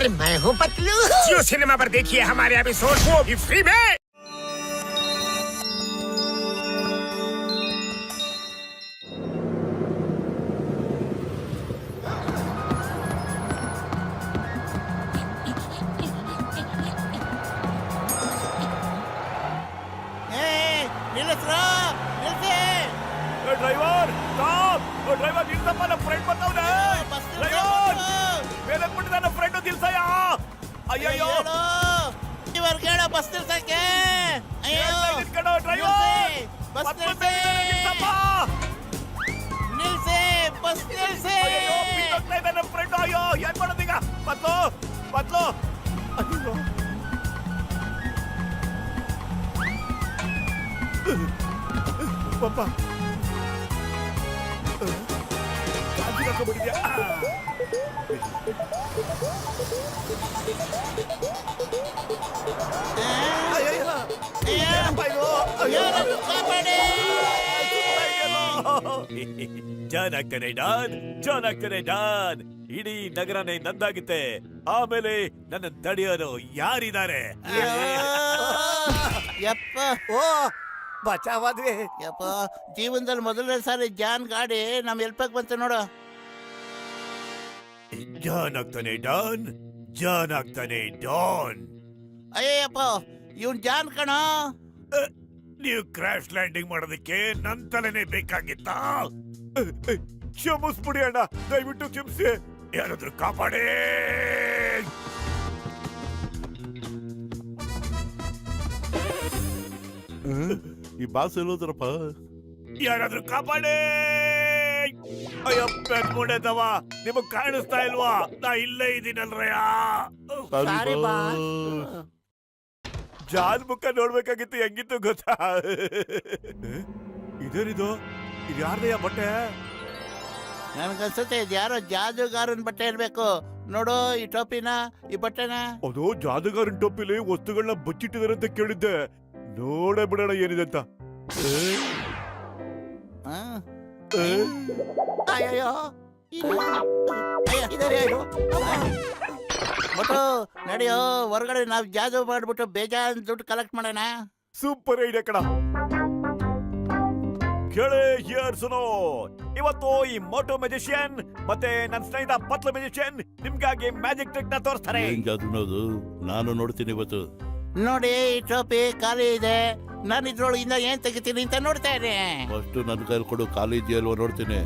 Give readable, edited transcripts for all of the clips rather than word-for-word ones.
अरे मैं हूँ पतलू। जियो सिनेमा पर देखिए हमारे एपिसोड वो भी फ्री में। ಡ್ರೈವರ್ ಡ್ರೈವರ್ ನಿಲ್ಸಪ್ಪ, ನಮ್ಮ ಫ್ರೆಂಡ್ ಬಂದವ್ನೆ. ಡ್ರೈವರ್ ಮೇಲಕ್ಬಿಟ್ಟಿದ ನಮ್ಮ ಫ್ರೆಂಡ್ ನಿಲ್ಸಯ್ಯ. ಅಯ್ಯಯ್ಯೋ ಕೇಳೋ ಬಸ್ ನಿಲ್ಸಕ್ಕೆ. ಕಣೋ ಡ್ರೈವರ್, ಬಸ್ ನಿಲ್ಸಪ್ಪ. ನಿಲ್ಸಿ, ಬಸ್ ನಿಲ್ಸಿ. ಅಯ್ಯೋ ಬಿದ್ದೋಗ್ತಾ ಇದೆ ನಮ್ಮ ಫ್ರೆಂಡ್. ಅಯ್ಯೋ ಏನ್ ಮಾಡೋದೀಗ? ಬತ್ಲು ಅಯ್ಯೋ ಪಪ್ಪ ಕಾಲ್ಗೆ ಹಾಕೊಂಡ್ಬಿಟ್ಟಿದ್ಯಾ? ಜಾನ್ ಆಗ್ತಾನೆ ಡಾನ್. ಇಡೀ ನಗರನೇ ನಂದಾಗುತ್ತೆ. ಆಮೇಲೆ ನನ್ನ ತಡೆಯೋರು ಯಾರಿದ್ದಾರೆ? ಯಪ್ಪ, ಓ ಬಚಾವಾದ್ವಿ. ಯಪ್ಪ, ಜೀವನದಲ್ಲಿ ಮೊದಲನೇ ಸಾರಿ ಜಾನ್ ಗಾಡಿ ನಮ್ ಎಲ್ಪಕ್ ಬಂತು ನೋಡು. ಜಾನ್ ಆಗ್ತಾನೆ ಡಾನ್. ಅಯ್ಯಪ್ಪ, ಇವನ್ ಜಾನ್ ಕಣ. ನೀವು ಕ್ರಾಶ್ ಲ್ಯಾಂಡಿಂಗ್ ಮಾಡೋದಕ್ಕೆ ನನ್ ತಲೆನೇ ಬೇಕಾಗಿತ್ತಾ? ಕ್ಷಮಿಸ್ಬಿಡಿ ಅಣ್ಣ, ದಯವಿಟ್ಟು ಕ್ಷಮಿಸಿ. ಯಾರಾದ್ರೂ ಕಾಪಾಡೇ. ಈ ಬಾಸ್ ಎಲ್ಲೋದ್ರಪ್ಪ? ಯಾರಾದ್ರೂ ಕಾಪಾಡೇ. ಅಯ್ಯೋ ಬೆನ್ಮುಂಡೆದವ, ನಿಮಗ್ ಕಾಣಿಸ್ತಾ ಇಲ್ವಾ? ನಾ ಇಲ್ಲೇ ಇದೀನಲ್ರಯ್ಯ. ಸಾರಿ ಬಾ. ಜಾನ್ ಮುಖ ನೋಡ್ಬೇಕಾಗಿತ್ತು, ಹೆಂಗಿತ್ತು ಗೊತ್ತಾ? ಇದೇನಿದು? ಇದು ಯಾರ್ದಯ್ಯ ಬಟ್ಟೆ? ನನ್ಗನ್ಸುತ್ತೆ ಇದು ಯಾರೋ ಜಾದೂಗಾರನ್ ಬಟ್ಟೆ ಇರ್ಬೇಕು. ನೋಡು ಈ ಟೋಪಿನ, ಈ ಬಟ್ಟೆನ. ಅದು ಜಾದೂಗಾರನ್ ಟೋಪಿಲಿ ವಸ್ತುಗಳನ್ನ ಬಚ್ಚಿಟ್ಟಿದಾರೆ ಅಂತ ಕೇಳಿದ್ದೆ. ನೋಡೇ ಬಿಡೋಣ ಏನಿದೆ ಅಂತ. ಅಯ್ಯೋ, ಬಟ್ಟು ನಡಿಯೋ ಹೊರಗಡೆ. ನಾವ್ ಜಾದೂ ಮಾಡ್ಬಿಟ್ಟು ಬೇಜಾನ್ ದುಡ್ಡು ಕಲೆಕ್ಟ್ ಮಾಡೋಣ. ಸೂಪರ್ ಐಡಿಯಾ ಕಣ. ಕೇಳಿ ಹಿಯರ್ಸುನೋ, ಇವತ್ತು ಈ ಮೋಟೋ ಮ್ಯಾಜಿಷಿಯನ್ ಮತ್ತೆ ನನ್ನ ಸ್ನೇಹಿತ ಪತ್ಲ ಮ್ಯಾಜಿಷಿಯನ್ ನಿಮ್ಗಾಗಿ ಮ್ಯಾಜಿಕ್ ಟ್ರಿಕ್ ನ ತೋರಿಸ್ತಾರೆ. ಅದನ್ನೋದು ನಾನು ನೋಡ್ತೀನಿ ಇವತ್ತು. ನೋಡಿ, ಈ ಟೋಪಿ ಖಾಲಿ ಇದೆ. ನಾನು ಇದ್ರೊಳಗಿಂದ ಏನ್ ತೆಗಿತೀನಿ ಅಂತ ನೋಡ್ತಾ ಇದ್ದೆ. ಫಸ್ಟ್ ನನ್ನ ಕೈಲಿ ಕೊಡು, ಖಾಲಿ ಇದೆಯಲ್ವ ನೋಡ್ತೀನಿ.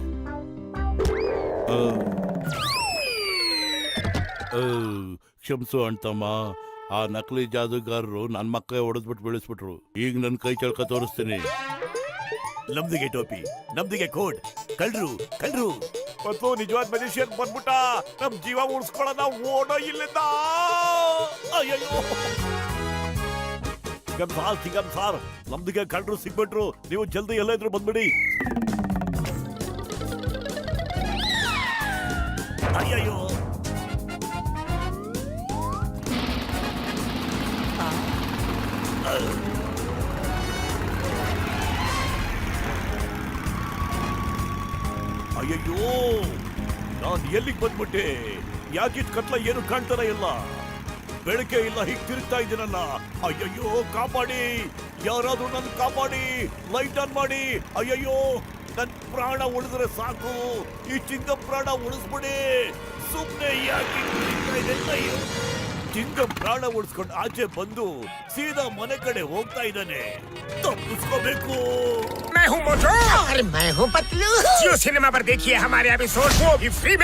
ಕ್ಷಮಿಸು ಅಣ್ತಮ್ಮ, ಆ ನಕಲಿ ಜಾದೂಗಾರರು ನನ್ನ ಮಕ್ಕ ಹೊಡೆದ್ಬಿಟ್ಟು ಬೆಳೆಸ್ಬಿಟ್ರು. ಈಗ ನನ್ನ ಕೈ ಚಳಕ ತೋರಿಸ್ತೀನಿ. ನಮ್ದಿಗೆ ಟೋಪಿ, ನಮ್ದಿಗೆ ಕೋಡ್. ಕಳ್ರು ಮತ್ತು ನಿಜವಾದ ಮ್ಯಾಜಿಷಿಯನ್ ಬಂದ್ಬಿಟ್ಟ. ನಮ್ ಜೀವ ಉಳಿಸ್ಕೊಳ್ಳೋದ, ಓಡೋ ಇಲ್ಲಿಂದ. ಅಯ್ಯೋ ಸಿಗಮ್ ಸಾರ್, ನಮ್ದಿಗೆ ಕಳ್ರು ಸಿಗ್ಬಿಟ್ರು. ನೀವು ಜಲ್ದಿ ಎಲ್ಲ ಇದ್ರು ಬಂದ್ಬಿಡಿ. ಅಯ್ಯಯ್ಯೋ ಅಯ್ಯಯ್ಯೋ, ನಾನ್ ಎಲ್ಲಿಗೆ ಬಂದ್ಬಿಟ್ಟೆ? ಯಾಕಿದ್ ಕತ್ಲ ಏನು ಕಾಣ್ತಾರ ಇಲ್ಲ, ಬೆಳಕೆ ಇಲ್ಲ, ಹೀಗ್ ತಿರುಗ್ತಾ ಇದ್ದೀನಲ್ಲ. ಅಯ್ಯಯ್ಯೋ ಕಾಪಾಡಿ, ಯಾರಾದ್ರೂ ನನ್ ಕಾಪಾಡಿ, ಲೈಟ್ ಆನ್ ಮಾಡಿ. ಅಯ್ಯಯ್ಯೋ, ನನ್ ಪ್ರಾಣ ಉಳಿದ್ರೆ ಸಾಕು. ಈ ಚಿಂಗಂ ಪ್ರಾಣ ಉಳಿಸ್ಬಿಡಿ. ಸುಮ್ನೆ ಯಾಕೆ ಚಿಂಗಂ ಪ್ರಾಣ ಉಳಿಸ್ಕೊಂಡು ಆಚೆ ಬಂದು ಸೀದಾ ಮನೆ ಕಡೆ ಹೋಗ್ತಾ ಇದ್ದಾನೆ. ತಪ್ಪಿಸ್ಕೋಬೇಕು. मैं हूँ मोटो। अरे मैं हूँ पतलू। जियो सिनेमा पर देखिए हमारे एपिसोड वो भी फ्री में।